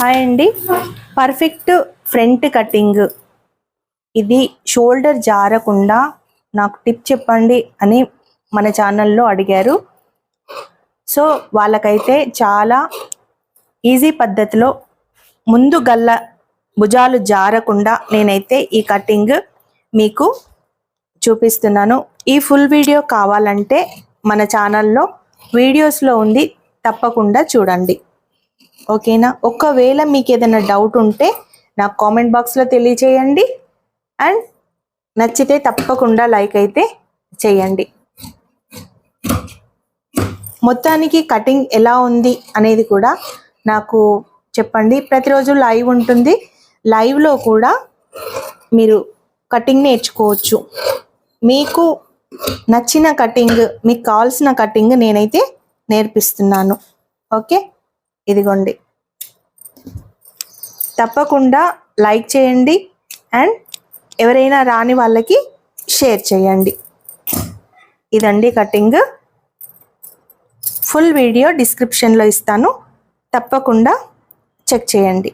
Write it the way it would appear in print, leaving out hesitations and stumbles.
Hi అండి. Perfect front cutting, ఇది shoulder జారకుండా నాకు టిప్ చెప్పండి అని మన ఛానల్లో అడిగారు. సో వాళ్ళకైతే చాలా ఈజీ పద్ధతిలో ముందు గల్ల భుజాలు జారకుండా నేనైతే ఈ కటింగ్ మీకు చూపిస్తున్నాను. ఈ ఫుల్ వీడియో కావాలంటే మన ఛానల్లో వీడియోస్లో ఉంది, తప్పకుండా చూడండి. ఓకేనా? ఒకవేళ మీకు ఏదైనా డౌట్ ఉంటే నాకు కామెంట్ బాక్స్లో తెలియచేయండి. అండ్ నచ్చితే తప్పకుండా లైక్ అయితే చేయండి. మొత్తానికి కటింగ్ ఎలా ఉంది అనేది కూడా నాకు చెప్పండి. ప్రతిరోజు లైవ్ ఉంటుంది, లైవ్లో కూడా మీరు కటింగ్ నేర్చుకోవచ్చు. మీకు నచ్చిన కటింగ్, మీకు కావాల్సిన కటింగ్ నేనైతే నేర్పిస్తున్నాను. ఓకే, ఇదిగోండి. తప్పకుండా లైక్ చేయండి అండ్ ఎవరైనా రాని వాళ్ళకి షేర్ చేయండి. ఇదండి కటింగ్. ఫుల్ వీడియో డిస్క్రిప్షన్లో ఇస్తాను, తప్పకుండా చెక్ చేయండి.